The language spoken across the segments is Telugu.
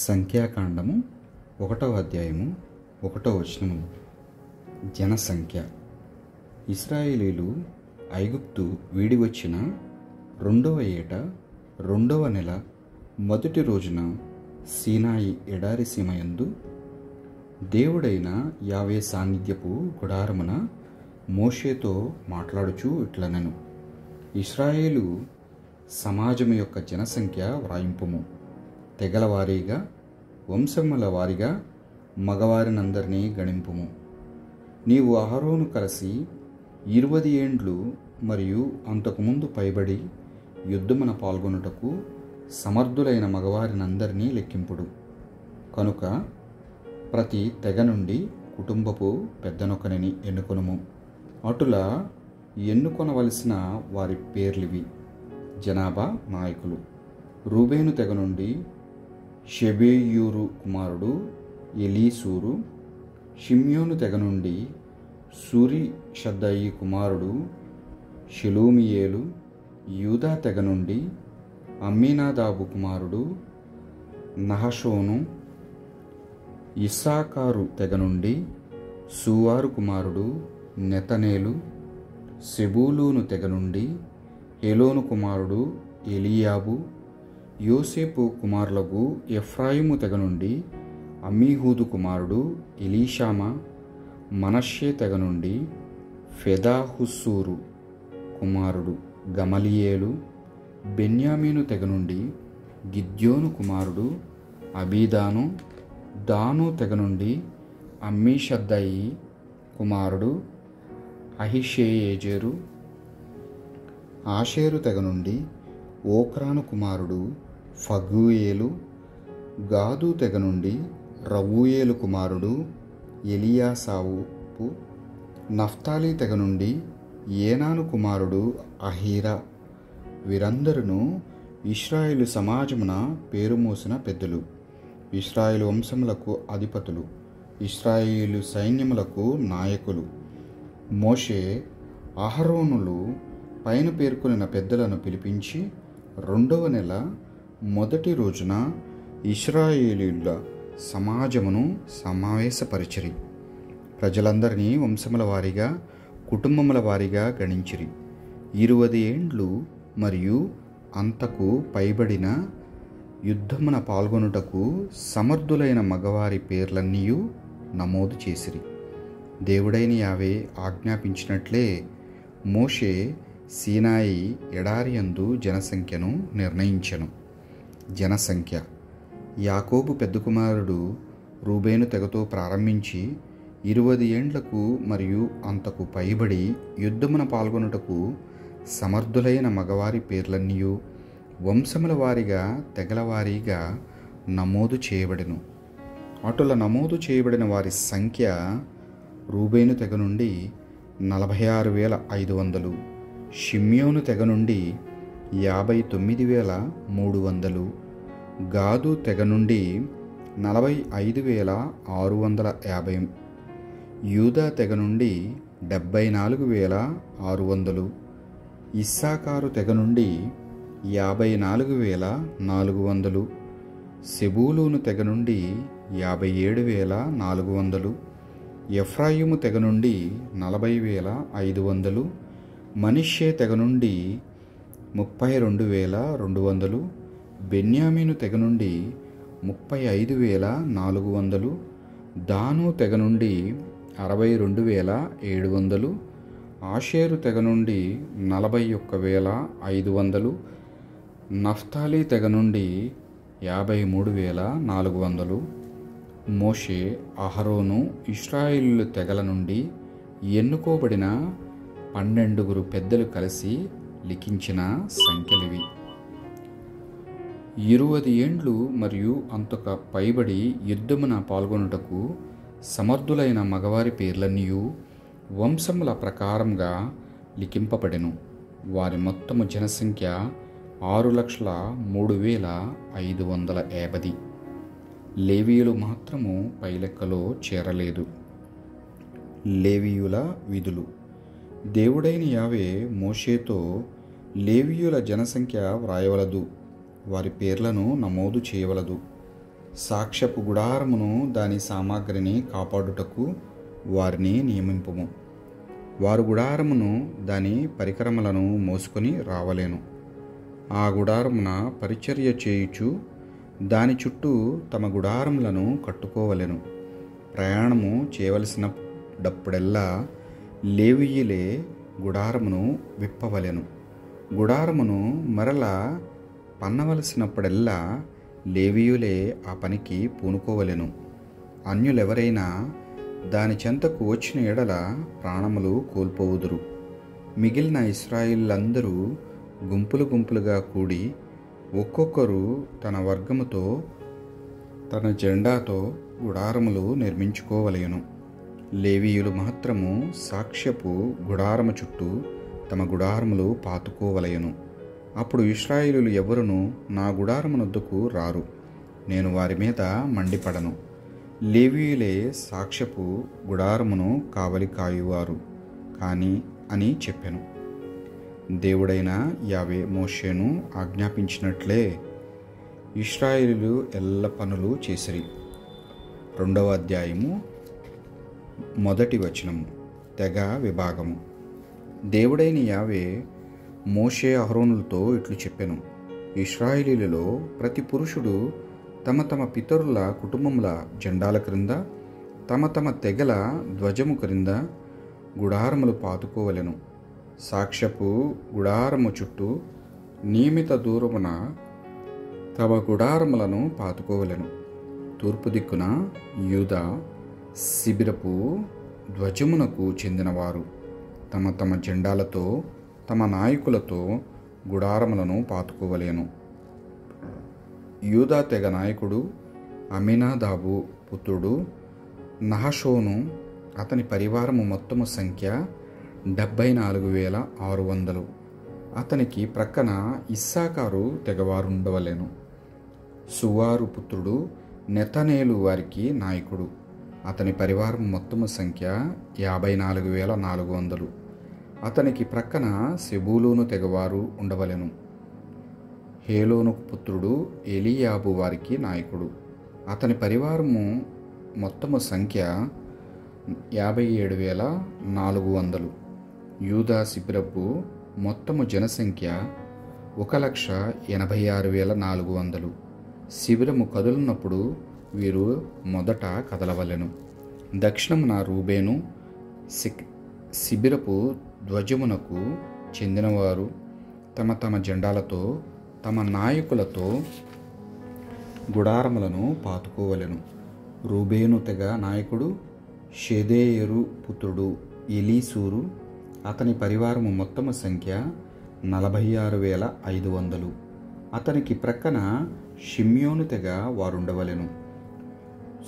సంఖ్యాకాండము 1వ అధ్యాయము 1వ వచనము. జనసంఖ్య. ఇశ్రాయేలీలు ఐగుప్తు వీడి వచ్చిన 2వ ఏట 2వ నెల మొదటి రోజున సీనాయి ఎడారి సీమయందు దేవుడైన యావే సాన్నిధ్యపు గుడారమున మోషేతో మాట్లాడుచూ ఇట్లనెను. ఇశ్రాయేలు సమాజము యొక్క జనసంఖ్య వ్రాయింపుము. తెగల వారీగా, వంశముల వారీగా మగవారినందరినీ గణింపుము. నీవు అహరోను కలిసి 20 ఏండ్లు మరియు అంతకుముందు పైబడి యుద్ధమున పాల్గొనుటకు సమర్థులైన మగవారినందరినీ లెక్కింపుడు. కనుక ప్రతి తెగ నుండి కుటుంబపు పెద్దనొకనిని ఎన్నుకొనుము. అటులా ఎన్నుకొనవలసిన వారి పేర్లివి. జనాభా నాయకులు. రూబేను తెగ నుండి షెబేయూరు కుమారుడు ఎలీసూరు. షిమ్యోను తెగ నుండి సూరిషద్దయి కుమారుడు షెలూమియేలు. యూదా తెగ నుండి అమ్మీనాదాబు కుమారుడు నహషోను. ఇస్సాకారు తెగ నుండి సూవారు కుమారుడు నెతనేలు. సెబూలూను తెగ నుండి హెలోను కుమారుడు ఎలియాబు. యోసేపు కుమారులకు ఎఫ్రాయిము తెగ నుండి అమ్మీహూదు కుమారుడు ఎలీషామా. మనష్షే తెగ నుండి ఫెదాహుస్సూరు కుమారుడు గమలియేలు. బెన్యామీను తెగ నుండి గిద్యోను కుమారుడు అబీదాను. దాను తెగ నుండి అమ్మీషద్దయి కుమారుడు అహిషేయేజెరు. ఆషేరు తెగ నుండి ఓక్రాను కుమారుడు ఫగూయేలు. గాదు తెగ నుండి రవూయేలు కుమారుడు ఎలియాసావు. నఫ్తాలి తెగ నుండి ఏనాను కుమారుడు అహీరా. వీరందరూ ఇశ్రాయేలు సమాజమున పేరు మోసిన పెద్దలు, ఇశ్రాయేలు వంశములకు అధిపతులు, ఇశ్రాయేలు సైన్యములకు నాయకులు. మోషే అహరోనులు పైన పేర్కొనిన పెద్దలను పిలిపించి 2వ నెల మొదటి రోజున ఇశ్రాయేలీయుల సమాజమును సమావేశపరిచిరి. ప్రజలందరినీ వంశముల వారీగా, కుటుంబముల వారీగా గణించిరి. 20 ఏండ్లు మరియు అంతకు పైబడిన యుద్ధమున పాల్గొనుటకు సమర్థులైన మగవారి పేర్లన్నీయూ నమోదు చేసిరి. దేవుడైన యావే ఆజ్ఞాపించినట్లే మోషే సీనాయి ఎడారియందు జనసంఖ్యను నిర్ణయించెను. జనసంఖ్య. యాకోబు పెద్ద కుమారుడు రూబేను తెగతో ప్రారంభించి 20 ఏండ్లకు మరియు అంతకు పైబడి యుద్ధమున పాల్గొనుటకు సమర్థులైన మగవారి పేర్లన్నీయూ వంశముల వారీగా, తెగల వారీగా నమోదు చేయబడెను. అటుల నమోదు చేయబడిన వారి సంఖ్య రూబేను తెగ నుండి 46,500. షిమ్యోను తెగ నుండి 59,300. గాదు తెగ నుండి 45,650. యూదా తెగ నుండి 74,600. ఇస్సాకారు తెగ నుండి 54,400. సెబూలూను తెగ నుండి 57,400. ఎఫ్రాయిము తెగ నుండి 40,500. మనష్షే తెగ నుండి 32,200. బెన్యామీను తెగ నుండి 35,400. దాను తెగ నుండి 62,700. ఆషేరు తెగ నుండి 41,500. నఫ్తాలి తెగ నుండి 53,400. మోషే అహరోను ఇశ్రాయేలీయుల తెగల నుండి ఎన్నుకోబడిన 12 పెద్దలు కలిసి లిఖించిన సంఖ్యలివి. 20 ఏండ్లు మరియు అంతకు పైబడి యుద్ధమున పాల్గొనుటకు సమర్థులైన మగవారి పేర్లన్నీయూ వంశముల ప్రకారంగా లిఖింపబడెను. వారి మొత్తము జనసంఖ్య 6,03,550. లేవీయులు మాత్రము పై లెక్కలో చేరలేదు. లేవీయుల విధులు. దేవుడైన యావే మోషేతో లేవీయుల జనసంఖ్య వ్రాయవలదు, వారి పేర్లను నమోదు చేయవలదు. సాక్ష్యపు గుడారమును దాని సామాగ్రిని కాపాడుటకు వారిని నియమింపుము. వారు గుడారమును దాని పరికరములను మోసుకొని రావలేను. ఆ గుడారమున పరిచర్య చేయుచు దాని చుట్టూ తమ గుడారములను కట్టుకోవలెను. ప్రయాణము చేయవలసినప్పుడల్లా లేవీయులే గుడారమును విప్పవలెను. గుడారమును మరలా పన్నవలసినప్పుడల్లా లేవీయులే ఆ పనికి పూనుకోవలెను. అన్యులెవరైనా దాని చెంతకు వచ్చిన ఎడల ప్రాణములు కోల్పోవుదురు. మిగిలిన ఇశ్రాయేలీయులందరూ గుంపులు గుంపులుగా కూడి ఒక్కొక్కరు తన వర్గముతో తన జెండాతో గుడారములు నిర్మించుకోవలెను. లేవీయులు మాత్రము సాక్ష్యపు గుడారము చుట్టూ తమ గుడారములు పాతుకోవలెను. అప్పుడు ఇశ్రాయేలీయులు ఎవరునూ నా గుడారమునొద్దకు రారు, నేను వారి మీద మండిపడను. లేవీయులే సాక్ష్యపు గుడారమును కావలి కాయువారు అని చెప్పెను. దేవుడైన యావే మోషేను ఆజ్ఞాపించినట్లే ఇశ్రాయేలీయులు ఎల్ల పనులు చేసిరి. 2వ అధ్యాయము 1వ వచనము. తెగ విభాగము. దేవుడైన యావే మోషే అహరోనులతో ఇట్లు చెప్పెను. ఇశ్రాయేలీయులలో ప్రతి పురుషుడు తమ తమ పితరుల కుటుంబముల జెండాల క్రింద తమ తమ తెగల ధ్వజము క్రింద గుడారములు పాతుకోవలెను. సాక్ష్యపు గుడారము చుట్టూ నియమిత దూరమున తమ గుడారములను పాతుకోవలెను. తూర్పు దిక్కున యూదా శిబిరపు ధ్వజమునకు చెందినవారు తమ తమ జెండాలతో తమ నాయకులతో గుడారములను పాతుకోవలెను. యూదా తెగ నాయకుడు అమీనాదాబు పుత్రుడు నహషోను. అతని పరివారము మొత్తము సంఖ్య 74,600. అతనికి ప్రక్కన ఇస్సాకారు తెగవారుండవలెను. సువారు పుత్రుడు నెతనేలు వారికి నాయకుడు. అతని పరివారం మొత్తము సంఖ్య 54,400. అతనికి ప్రక్కన సెబూలూను తెగవారు ఉండవలెను. హేలోను పుత్రుడు ఎలీయాబు వారికి నాయకుడు. అతని పరివారము మొత్తము సంఖ్య 57,400. యూదా శిబిరపు మొత్తము జనసంఖ్య 1,86,400. శిబిరము కదులున్నప్పుడు వీరు మొదట కదలవలెను. దక్షిణమున రూబేను శిబిరపు ధ్వజమునకు చెందినవారు తమ తమ జెండాలతో తమ నాయకులతో గుడారములను పాతుకోవలెను. రూబేను తెగ నాయకుడు షెదేయూరు పుత్రుడు ఎలీసూరు. అతని పరివారము మొత్తము సంఖ్య 46,500. అతనికి ప్రక్కన షిమ్యోను తెగ వారుండవలెను.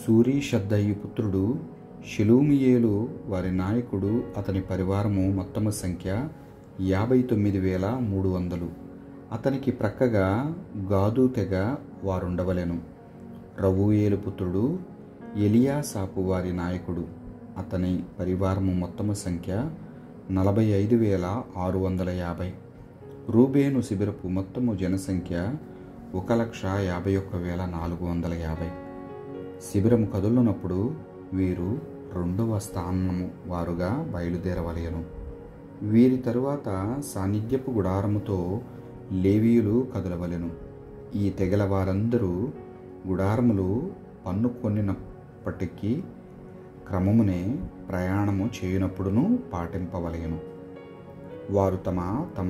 సూరీషద్దయి పుత్రుడు షెలూమియేలు వారి నాయకుడు. అతని పరివారము మొత్తము సంఖ్య 59,300. అతనికి ప్రక్కగా గాదు తెగ వారుండవలెను. రవూయేలు పుత్రుడు ఎలియాసాపు వారి నాయకుడు. అతని పరివారము మొత్తము సంఖ్య 45,650. రూబేను శిబిరపు మొత్తము జనసంఖ్య 1,51,450. శిబిరము కదులునప్పుడు వీరు 2వ స్థానము వారుగా బయలుదేరవలెను. వీరి తరువాత సాన్నిధ్యపు గుడారముతో లేవీయులు కదలవలెను. ఈ తెగల వారందరూ గుడారములు పన్నుకొనినప్పటికీ క్రమమునే ప్రయాణము చేయునప్పుడును పాటింపవలెను. వారు తమ తమ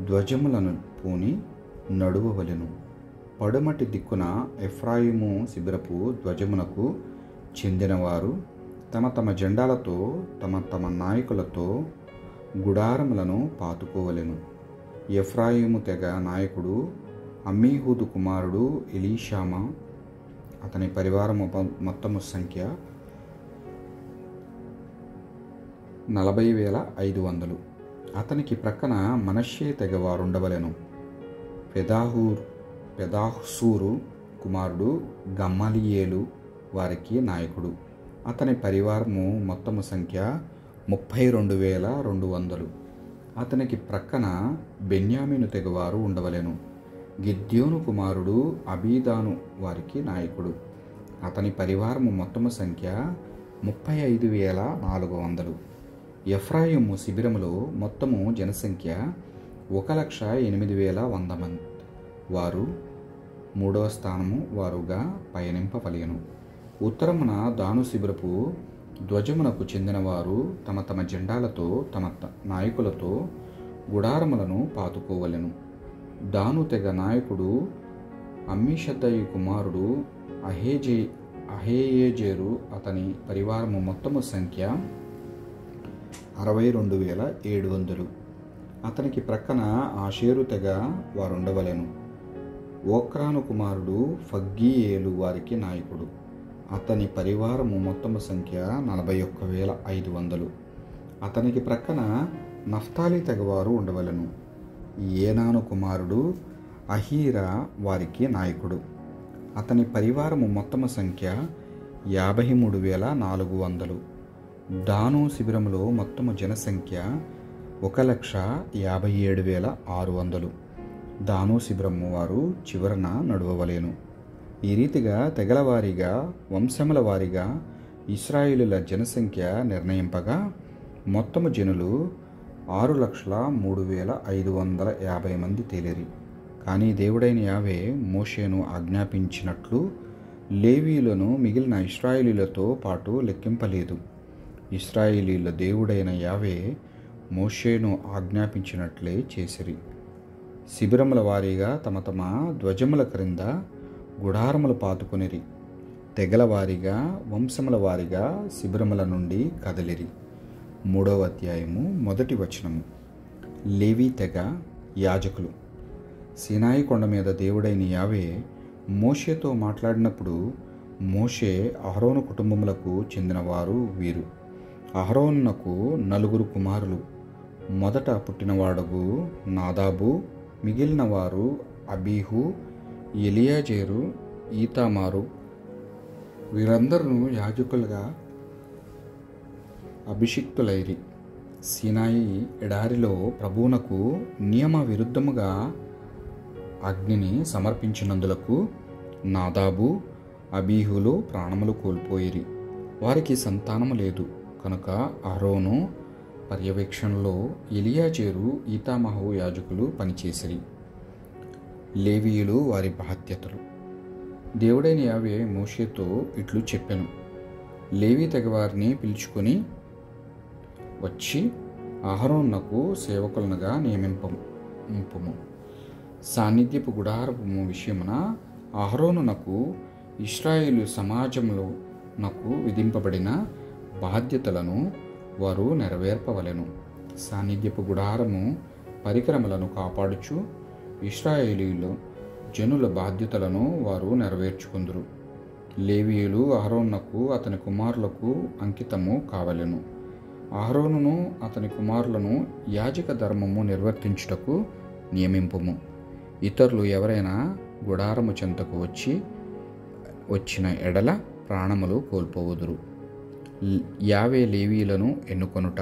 ధ్వజములను పూని నడువవలెను. పడమటి దిక్కున ఎఫ్రాయిము శిబిరపు ధ్వజమునకు చెందినవారు తమ తమ జెండాలతో తమ తమ నాయకులతో గుడారములను పాతుకోవలెను. ఎఫ్రాయిము తెగ నాయకుడు అమ్మీహూదు కుమారుడు ఎలీషామా. అతని పరివారము మొత్తము సంఖ్య 40,500. అతనికి ప్రక్కన మనష్షే తెగవారుండవలెను. పెదాహూరు కుమారుడు గమ్మలీయేలు వారికి నాయకుడు. అతని పరివారము మొత్తము సంఖ్య 32,200. అతనికి ప్రక్కన బెన్యామీను తెగవారు ఉండవలెను. గిద్యోను కుమారుడు అబీదాను వారికి నాయకుడు. అతని పరివారము మొత్తము సంఖ్య 35,400. ఎఫ్రాయిము శిబిరములో మొత్తము జనసంఖ్య 1,08,100 మంది. వారు 3వ స్థానము వారుగా పయనింపవలెను. ఉత్తరమున దాను శిబిరపు ధ్వజమునకు చెందిన వారు తమ తమ జెండాలతో తమ నాయకులతో గుడారములను పాతుకోవలెను. దాను తెగ నాయకుడు అమ్మీషద్దయి కుమారుడు అహేయెజెరు. అతని పరివారము మొత్తము సంఖ్య 62,700. అతనికి ప్రక్కన ఆషేరు తెగ వారుండవలెను. ఓక్రాను కుమారుడు ఫగ్గీయేలు వారికి నాయకుడు. అతని పరివారము మొత్తము సంఖ్య 41,500. అతనికి ప్రక్కన నఫ్తాలి తెగవారు ఉండవలెను. ఏనాను కుమారుడు అహీరా వారికి నాయకుడు. అతని పరివారము మొత్తము సంఖ్య 53,400. దాను శిబిరములో మొత్తము జనసంఖ్య 1,57,600. దాను శిబిరము వారు చివరన నడువవలేను. ఈ రీతిగా తెగల వారీగా వంశముల వారీగా ఇశ్రాయేలుల జనసంఖ్య నిర్ణయింపగా మొత్తము జనులు 6,03,550 మంది తేలిరి. కానీ దేవుడైన యావే మోషేను ఆజ్ఞాపించినట్లు లేవీయులను మిగిలిన ఇశ్రాయేలీలతో పాటు లెక్కింపలేదు. ఇశ్రాయేలీల దేవుడైన యావే మోషేను ఆజ్ఞాపించినట్లే చేసిరి. శిబిరముల వారీగా తమ తమ ధ్వజముల క్రింద గుడారములు పాతుకొనిరి. తెగల వారీగా వంశముల వారీగా శిబిరముల నుండి కదలిరి. 3వ అధ్యాయము 1వ వచనము. లేవీ తెగ యాజకులు. సీనాయి కొండ మీద దేవుడైన యావే మోషేతో మాట్లాడినప్పుడు మోషే అహరోను కుటుంబములకు చెందినవారు వీరు. అహరోనునకు 4 కుమారులు. మొదట పుట్టినవాడగు నాదాబు, మిగిలిన వారు అబీహు, ఎలియాజేరు, ఈతామారు. వీరందరూ యాజకులుగా అభిషిక్తులైరి. సీనాయి ఎడారిలో ప్రభువునకు నియమ విరుద్ధముగా అగ్నిని సమర్పించినందులకు నాదాబు, అబీహులు ప్రాణములు కోల్పోయిరి. వారికి సంతానము లేదు కనుక అహరోను పర్యవేక్షణలో ఎలియాజేరు, ఈతామాహు యాజకులు పనిచేసిరి. లేవీయులు వారి బాధ్యతలు. దేవుడైన యావే మోషేతో ఇట్లు చెప్పెను. లేవీ తెగవారిని పిలుచుకొని వచ్చి అహరోనునకు సేవకులనుగా నియమింపుము. సాన్నిధ్యపు గుడారపు విషయమున అహరోనునకు ఇశ్రాయేలు సమాజంలో నాకు విధింపబడిన బాధ్యతలను వారు నెరవేర్పవలెను. సాన్నిధ్యపు గుడారము పరికరములను కాపాడుచు ఇశ్రాయేలీయులు జనుల బాధ్యతలను వారు నెరవేర్చుకుందురు. లేవీయులు అహరోనునకు అతని కుమారులకు అంకితము కావలెను. అహరోనును అతని కుమారులను యాజక ధర్మము నిర్వర్తించుటకు నియమింపుము. ఇతరులు ఎవరైనా గుడారము చెంతకు వచ్చిన ఎడల ప్రాణములు కోల్పోవుదురు. యావే లేవీయులను ఎన్నుకొనుట.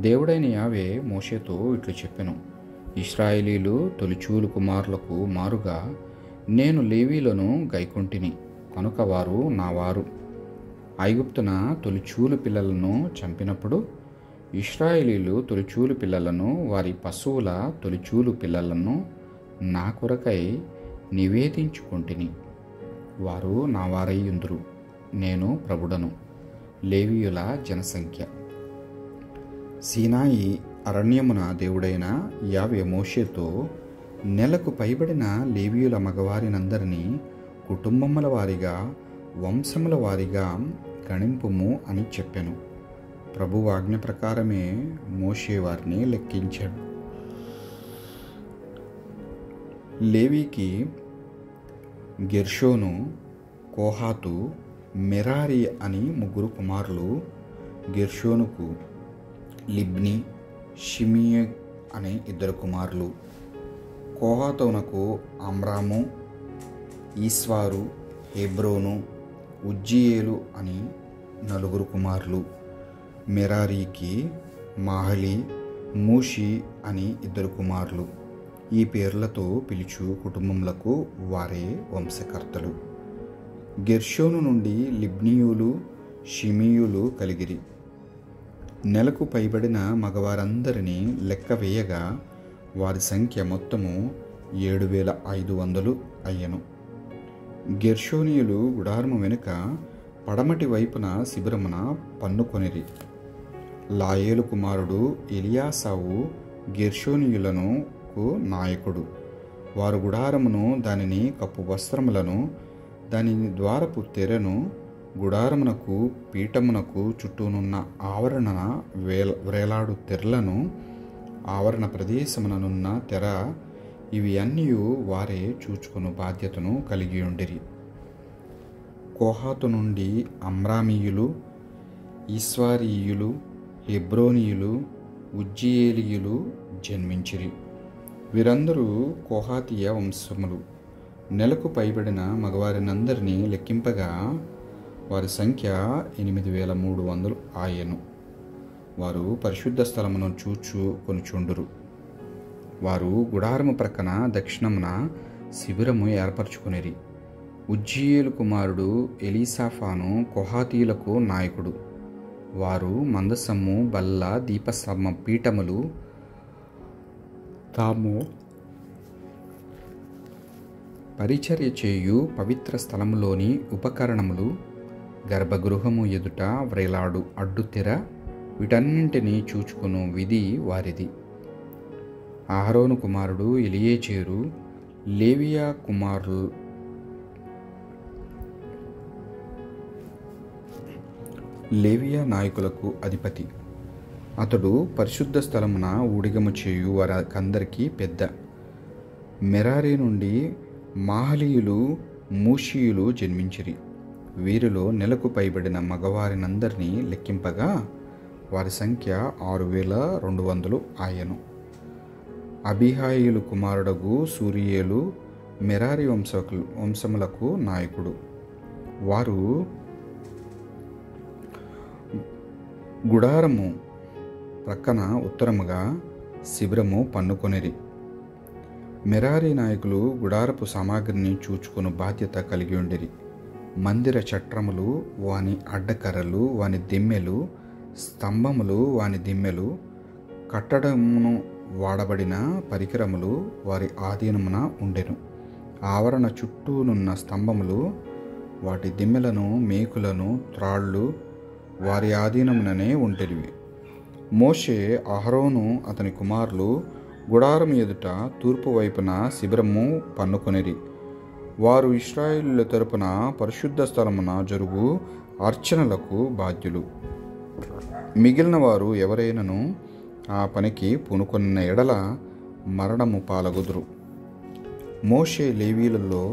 దేవుడైన యావే మోషేతో ఇట్లు చెప్పెను. ఇశ్రాయేలీలు తొలిచూలు కుమారులకు మారుగా నేను లేవీయులను గైకొంటిని కనుక వారు నావారు. ఐగుప్తున తొలిచూలు పిల్లలను చంపినప్పుడు ఇశ్రాయేలీలు తొలిచూలు పిల్లలను వారి పశువుల తొలిచూలు పిల్లలను నా కొరకై నివేదించుకొంటిని. వారు నా వారయ్యుందురు. నేను ప్రభుడను. లేవీయుల జనసంఖ్య. సీనాయి అరణ్యమున దేవుడైన యావే మోషేతో నెలకు పైబడిన లేవీయుల మగవారినందరినీ కుటుంబముల వారిగా వంశముల వారిగా గణింపుము అని చెప్పెను. ప్రభువు ఆజ్ఞ ప్రకారమే మోషే వారిని లెక్కించాడు. లేవీకి గెర్షోను, కోహాతు, మెరారి అని 3 కుమారులు. గెర్షోనుకు లిబ్ని, షిమియే అనే 2 కుమారులు. కోహాతునకు అమ్రాము, ఈస్వారు, హెబ్రోను, ఉజ్జియేలు అని 4 కుమారులు. మెరారీకి మాహలి, మూషి అని 2 కుమారులు. ఈ పేర్లతో పిలుచు కుటుంబములకు వారే వంశకర్తలు. గెర్షోను నుండి లిబ్నీయులు, షిమీయులు కలిగిరి. నెలకు పైబడిన మగవారందరినీ లెక్క వేయగా వారి సంఖ్య మొత్తము 7,500 అయ్యను. గెర్షోనీయులు గుడారము వెనుక పడమటి వైపున శిబిరమున పన్నుకొనిరి. లాయేలు కుమారుడు ఎలియాసావు గెర్షోనీయులను నాయకుడు. వారు గుడారమును, దానిని కప్పు వస్త్రములను, దాని ద్వారపు తెరను, గుడారమునకు పీఠమునకు చుట్టూనున్న ఆవరణ వేలాడు తెరలను, ఆవరణ ప్రదేశముననున్న తెర, ఇవి అన్నీ వారే చూచుకుని బాధ్యతను కలిగి ఉండిరి. కోహాతు నుండి అమ్రామీయులు, ఇస్వారీయులు, హెబ్రోనీయులు, ఉజ్జియేలీయులు జన్మించిరి. వీరందరూ కోహాతీయ వంశములు. నెలకు పైబడిన మగవారినందరినీ లెక్కింపగా వారి సంఖ్య 8,300 ఆయను. వారు పరిశుద్ధ స్థలమును కొనుచుండురు. వారు గుడారము ప్రక్కన దక్షిణమున శిబిరము ఏర్పరచుకునిరి. ఉజ్జియేలు కుమారుడు ఎలీసాఫాను కోహాతీయులకు నాయకుడు. వారు మందసము, బల్ల, దీపస్తంభ పీఠములు, తాము పరిచర్య చేయు పవిత్ర స్థలములోని ఉపకరణములు, గర్భగృహము ఎదుట వ్రేలాడు అడ్డుతెర, వీటన్నింటినీ చూచుకును విధి వారిది. అహరోను కుమారుడు ఎలియేజరు లేవియా నాయకులకు అధిపతి. అతడు పరిశుద్ధ స్థలమున ఊడిగము చేయు వారికందరికీ పెద్ద. మెరారి నుండి మాహలీయులు, మూషీయులు జన్మించిరి. వీరిలో నెలకు పైబడిన మగవారినందరినీ లెక్కింపగా వారి సంఖ్య 6,200 ఆయను. అబీహాయిలు కుమారుడగు సూరియేలు మెరారి వంశములకు నాయకుడు. వారు గుడారము ప్రక్కన ఉత్తరముగా శిబిరము పన్నుకొనిరి. మెరారి నాయకులు గుడారపు సామాగ్రిని చూచుకుని బాధ్యత కలిగి ఉండిరి. మందిర చట్రములు, వాని అడ్డకర్రలు, వాని దిమ్మెలు, స్తంభములు, వాని దిమ్మెలు, కట్టడమును వాడబడిన పరికరములు వారి ఆధీనమున ఉండెను. ఆవరణ చుట్టూనున్న స్తంభములు, వాటి దిమ్మెలను, మేకులను, త్రాళ్ళు వారి ఆధీనముననే ఉండేవి. మోషే, అహరోను, అతని కుమారులు గుడారము ఎదుట తూర్పు వైపున శిబిరము పన్నుకొనిరి. వారు ఇశ్రాయేలీయుల తరపున పరిశుద్ధ స్థలమున జరుగు అర్చనలకు బాధ్యులు. మిగిలిన వారు ఎవరైనను ఆ పనికి పూనుకొన్న ఎడల మరణము పాలగుదురు. మోషే లేవీలలో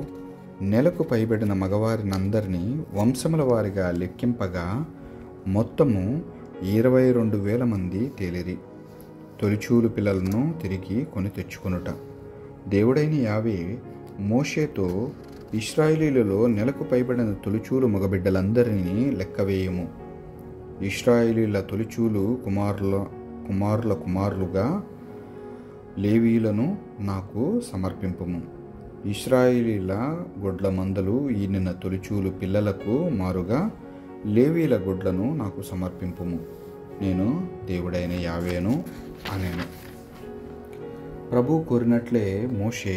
నెలకు పైబడిన మగవారినందరినీ వంశముల వారిగా లెక్కింపగా మొత్తము 22,000 మంది తేలిరి. తొలిచూలు పిల్లలను తిరిగి కొని తెచ్చుకొనుట. దేవుడైన యావే మోషేతో, ఇశ్రాయేలీలలో నెలకు పైబడిన తొలిచూలు మగబిడ్డలందరినీ లెక్కవేయము. ఇశ్రాయేలీల తొలిచూలు కుమారుల కుమారులుగా లేవీలను నాకు సమర్పింపుము. ఇశ్రాయేలీల గొడ్ల మందలు ఈనిన తొలిచూలు పిల్లలకు మారుగా లేవీల గొడ్లను నాకు సమర్పింపుము. నేను దేవుడైన యావేను అనేను. ప్రభు కోరినట్లే మోషే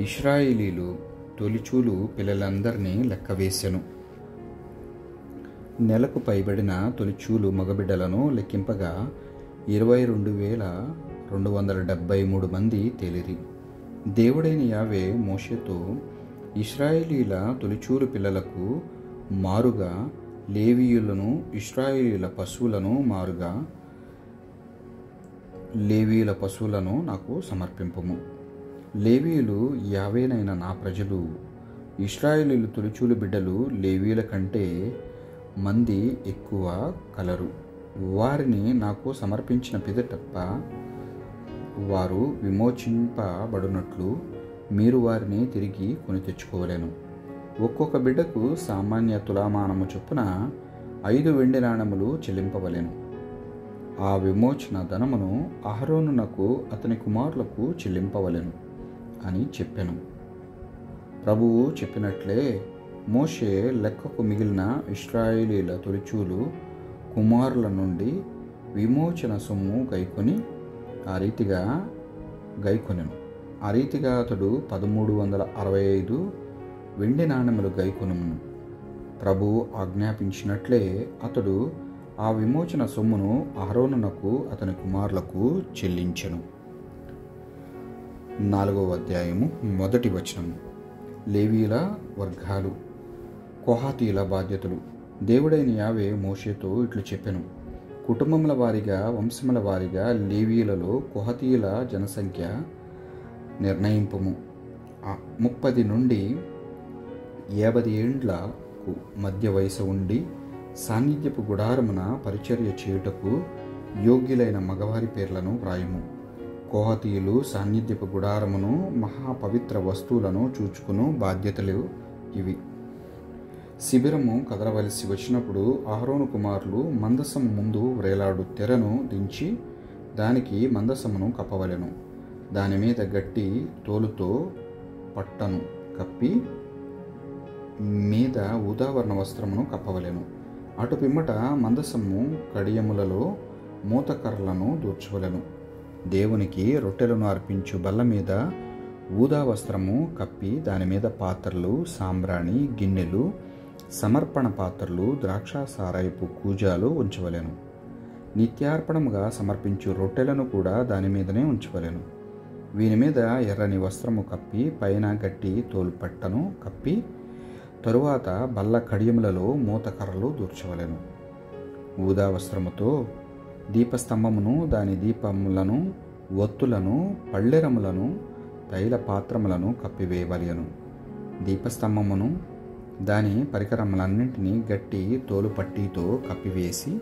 ఇశ్రాయేలీలు తొలిచూలు పిల్లలందరినీ లెక్కవేసెను. నెలకు పైబడిన తొలిచూలు మగబిడ్డలను లెక్కింపగా 22,273 మంది తేలిరి. దేవుడైన యావే మోషేతో, ఇశ్రాయేలీల తొలిచూలు పిల్లలకు మారుగా లేవీయులను, ఇశ్రాయేలీల పశువులను మారుగా లేవీయుల పశువులను నాకు సమర్పింపుము. లేవీయులు యావేనైన నా ప్రజలు. ఇశ్రాయేలీలు తొలిచూలు బిడ్డలు లేవీయుల కంటే మంది ఎక్కువ కలరు. వారిని నాకు సమర్పించిన పిదటప్ప వారు విమోచింపబడినట్లు మీరు వారిని తిరిగి కొని తెచ్చుకోవలేను. ఒక్కొక్క బిడ్డకు సామాన్య తులామానము చొప్పున 5 వెండి నాణెములు చెల్లింపవలెను. ఆ విమోచన ధనమును అహరోనునకు అతని కుమారులకు చెల్లింపవలెను అని చెప్పెను. ప్రభువు చెప్పినట్లే మోషే లెక్కకు మిగిలిన ఇశ్రాయేలీల తొలిచూలు కుమారుల నుండి విమోచన సొమ్ము గైకొనెను. ఆ రీతిగా అతడు 1365 వెండి నాణెములు గైకొనును. ప్రభువు ఆజ్ఞాపించినట్లే అతడు ఆ విమోచన సొమ్మును అహరోనునకు అతని కుమారులకు చెల్లించెను. 4వ అధ్యాయము 1వ వచనము. లేవీయుల వర్గాలు, కోహాతీయుల బాధ్యతలు. దేవుడైన యావే మోషేతో ఇట్లు చెప్పెను. కుటుంబముల వారిగా, వంశముల వారిగా లేవీయులలో కోహాతీయుల జనసంఖ్య నిర్ణయింపుము. 30 నుండి 50 ఏండ్లకు మధ్య వయసు ఉండి సాన్నిధ్యపు గుడారమున పరిచర్య చేయుటకు యోగ్యులైన మగవారి పేర్లను వ్రాయుము. కోహాతీయులు సాన్నిధ్యపు గుడారమును, మహాపవిత్ర వస్తువులను చూచుకును బాధ్యతలు ఇవి. శిబిరము కదలవలసి వచ్చినప్పుడు అహరోను కుమారులు మందసము ముందు వ్రేలాడు తెరను దించి దానికి మందసమును కప్పవలెను. దాని మీద గట్టి తోలుతో పట్టను కప్పి మీద ఊదావర్ణ వస్త్రమును కప్పవలెను. అటు పిమ్మట మందసము కడియములలో మూతకర్రలను దూర్చవలెను. దేవునికి రొట్టెలను అర్పించు బల్ల మీద ఊదా వస్త్రము కప్పి దాని మీద పాత్రలు, సాంబ్రాణి, గిన్నెలు, సమర్పణ పాత్రలు, ద్రాక్షాసారాయపు కూజాలు ఉంచవలెను. నిత్యార్పణముగా సమర్పించు రొట్టెలను కూడా దాని మీదనే ఉంచవలెను. వీని మీద ఎర్రని వస్త్రము కప్పి పైన గట్టి తోలుపట్టను కప్పి తరువాత బల్ల కడియములలో మూతకర్రలు దూర్చవలెను. ఊదా వస్త్రముతో దీపస్తంభమును, దాని దీపములను, ఒత్తులను, పళ్ళెరములను, తైల పాత్రములను కప్పివేయవలెను. దీపస్తంభమును దాని పరికరములన్నింటినీ గట్టి తోలుపట్టితో కప్పివేసి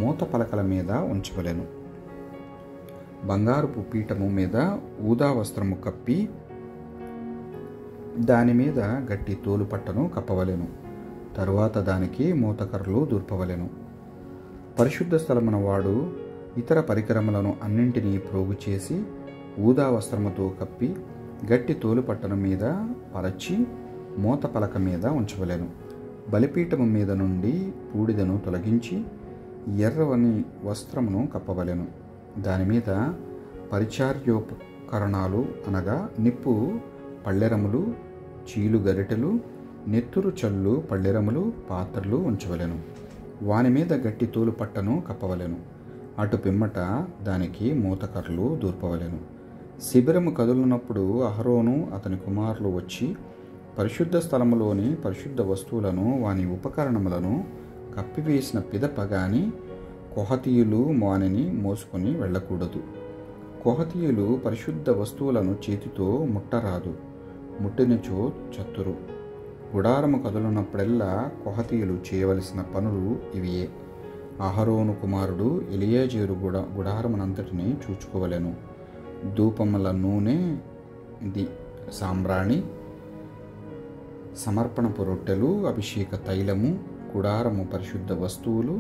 మూత పలకల మీద ఉంచవలెను. బంగారుపు పీఠము మీద ఊదా వస్త్రము కప్పి దాని మీద గట్టి తోలుపట్టను కప్పవలెను. తరువాత దానికి మూతకర్రలు దూర్పవలెను. పరిశుద్ధ స్థలమున వాడు ఇతర పరికరములను అన్నింటినీ ప్రోగు చేసి ఊదా వస్త్రముతో కప్పి గట్టి తోలుపట్టను మీద పరచి మూత పలక మీద ఉంచవలెను. బలిపీఠము మీద నుండి బూడిదను తొలగించి ఎర్రని వస్త్రమును కప్పవలెను. దాని మీద పరిచార్యోపకరణాలు అనగా నిప్పు పళ్ళెరములు, చీలు గరిటెలు, నెత్తురు చల్లు పళ్ళెరములు, పాత్రలు ఉంచవలెను. వాని మీద గట్టి తోలు పట్టను కప్పవలెను. అటు పిమ్మట దానికి మూతకర్రలు దూర్పవలెను. శిబిరము కదులునప్పుడు అహరోను అతని కుమారులు వచ్చి పరిశుద్ధ స్థలములోని పరిశుద్ధ వస్తువులను, వాని ఉపకరణములను కప్పివేసిన పిదప గాని కోహతీయులు వానిని మోసుకొని వెళ్ళకూడదు. కోహతీయులు పరిశుద్ధ వస్తువులను చేతితో ముట్టరాదు, ముట్టినచో చత్తురు. గుడారము కదులున్నప్పుడెల్లా కోహతీయులు చేయవలసిన పనులు ఇవియే. అహరోను కుమారుడు ఎలియాజరు గుడారమునంతటిని చూచుకోవలెను. ధూపముల నూనె, సాంబ్రాణి, సమర్పణపు రొట్టెలు, అభిషేక తైలము, గుడారము పరిశుద్ధ వస్తువులు,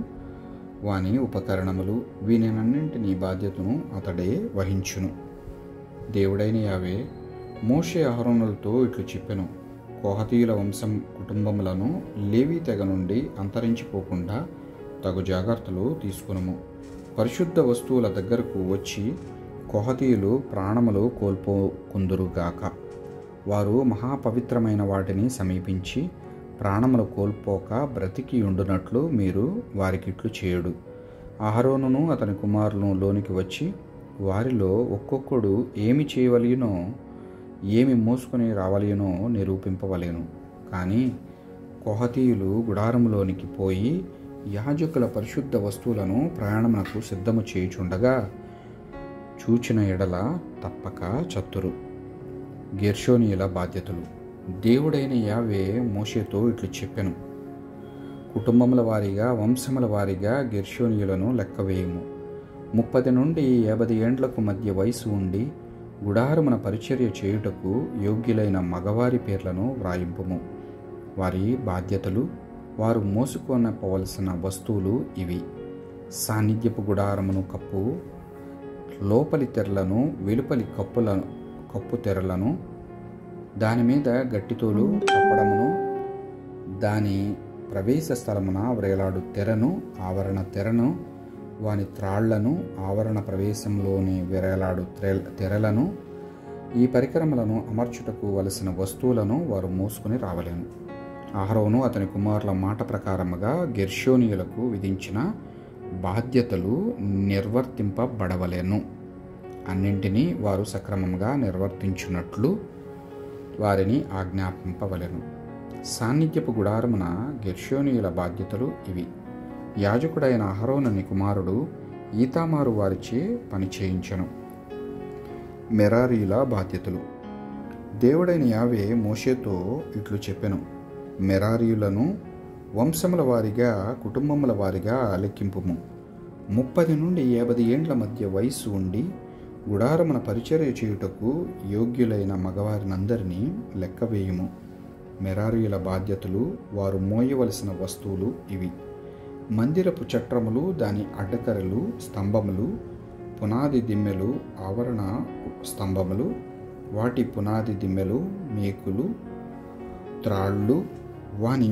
వాని ఉపకరణములు, వీనినన్నింటినీ బాధ్యతను అతడే వహించును. దేవుడైన యావే మోషే అహరోనులతో ఇట్లు చెప్పెను. కోహతీయుల వంశం కుటుంబములను లేవీ తెగ నుండి అంతరించిపోకుండా తగు జాగ్రత్తలు తీసుకునుము. పరిశుద్ధ వస్తువుల దగ్గరకు వచ్చి కోహతీయులు ప్రాణములు కోల్పోకుందురుగాక. వారు మహాపవిత్రమైన వాటిని సమీపించి ప్రాణములు కోల్పోక బ్రతికి ఉండునట్లు మీరు వారికిట్లు చేయుడు. అహరోనును అతని కుమారులను లోనికి వచ్చి వారిలో ఒక్కొక్కడు ఏమి చేయవలెనో, ఏమి మోసుకొని రావలెనో నిరూపింపవలెను. కానీ కోహతీయులు గుడారములోనికి పోయి యాజకుల పరిశుద్ధ వస్తువులను ప్రయాణమునకు సిద్ధము చేయుచుండగా చూచిన ఎడల తప్పక చత్తురు. గెర్షోనీయుల బాధ్యతలు. దేవుడైన యావే మోషేతో ఇట్లు చెప్పెను. కుటుంబముల వారీగా, వంశముల వారీగా గెర్షోనీయులను లెక్కవేయుము. 30 నుండి 50 ఏండ్లకు మధ్య వయసు ఉండి గుడారమున పరిచర్య చేయుటకు యోగ్యులైన మగవారి పేర్లను వ్రాయింపుము. వారి బాధ్యతలు, వారు మోసుకొనపోవలసిన వస్తువులు ఇవి. సాన్నిధ్యపు గుడారమును కప్పు లోపలి తెరలను, వెలుపలి కప్పు తెరలను, దాని మీద గట్టితోలు కప్పడమును, దాని ప్రవేశ స్థలమున వ్రేలాడు తెరను, ఆవరణ తెరను, వాని త్రాళ్లను, ఆవరణ ప్రవేశంలోని వేలాడు తెరలను, ఈ పరికరములను అమర్చుటకు వలసిన వస్తువులను వారు మోసుకుని రావలేను. అహరోను అతని కుమారుల మాట ప్రకారముగా గెర్షోనీయులకు విధించిన బాధ్యతలు నిర్వర్తింపబడవలెను. అన్నింటినీ వారు సక్రమంగా నిర్వర్తించున్నట్లు వారిని ఆజ్ఞాపింపవలెను. సాన్నిధ్యపు గుడారమున గెర్షోనీయుల బాధ్యతలు ఇవి. యాజకుడైన అహరోనుని కుమారుడు ఈతామారు వారిచే పని చేయించెను. మెరారీల బాధ్యతలు. దేవుడైన యావే మోషేతో ఇట్లు చెప్పెను, మెరారీయులను వంశముల వారిగా, కుటుంబముల వారిగా లెక్కింపుము. 30 నుండి 50 ఏండ్ల మధ్య వయస్సు ఉండి గుడారమున పరిచర్య చేయుటకు యోగ్యులైన మగవారినందరినీ లెక్కవేయుము. మెరారీయుల బాధ్యతలు, వారు మోయవలసిన వస్తువులు ఇవి. మందిరపు చట్రములు, దాని అడ్డకరలు, స్తంభములు, పునాది దిమ్మెలు, ఆవరణ స్తంభములు, వాటి పునాది దిమ్మెలు, మేకులు, త్రాళ్ళు, వాని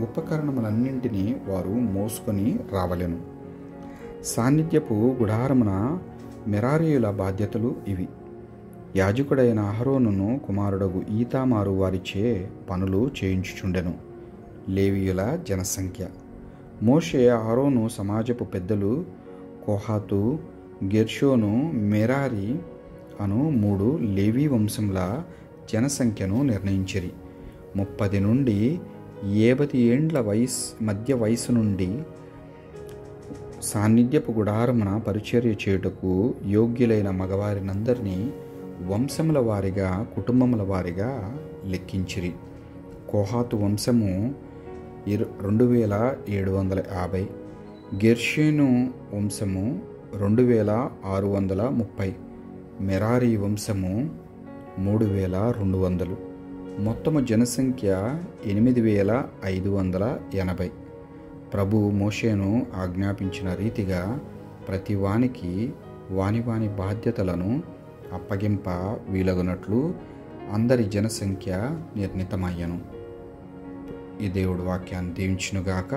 ఉపకరణములన్నింటినీ వారు మోసుకొని రావలెను. సాన్నిధ్యపు గుడారమున మెరారీయుల బాధ్యతలు ఇవి. యాజకుడైన అహరోనును కుమారుడగు ఈతామారు వారిచే పనులు చేయించుచుండెను. లేవీయుల జనసంఖ్య. మోషే, అహరోను సమాజపు పెద్దలు కోహాతు, గెర్షోను, మెరారి అను 3 లేవీ వంశముల జనసంఖ్యను నిర్ణయించిరి. 30 నుండి 50 ఏండ్ల మధ్య వయసు నుండి సాన్నిధ్యపు గుడారమున పరిచర్య చేయుటకు యోగ్యులైన మగవారినందరినీ వంశముల వారిగా, కుటుంబముల వారిగా లెక్కించిరి. కోహాతు వంశము 2750, గెర్షోను వంశము 2630, మెరారీ వంశము 3200. మొత్తము జనసంఖ్య 8580. ప్రభు మోషేను ఆజ్ఞాపించిన రీతిగా ప్రతి వానికి వాని బాధ్యతలను అప్పగింప వీలగునట్లు అందరి జనసంఖ్య నిర్ణీతమయ్యను. ఈ దేవుడు వాక్యాన్ని దీవించునుగాక.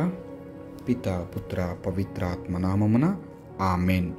పిత, పుత్ర, పవిత్రాత్మ నామమున ఆమేన్.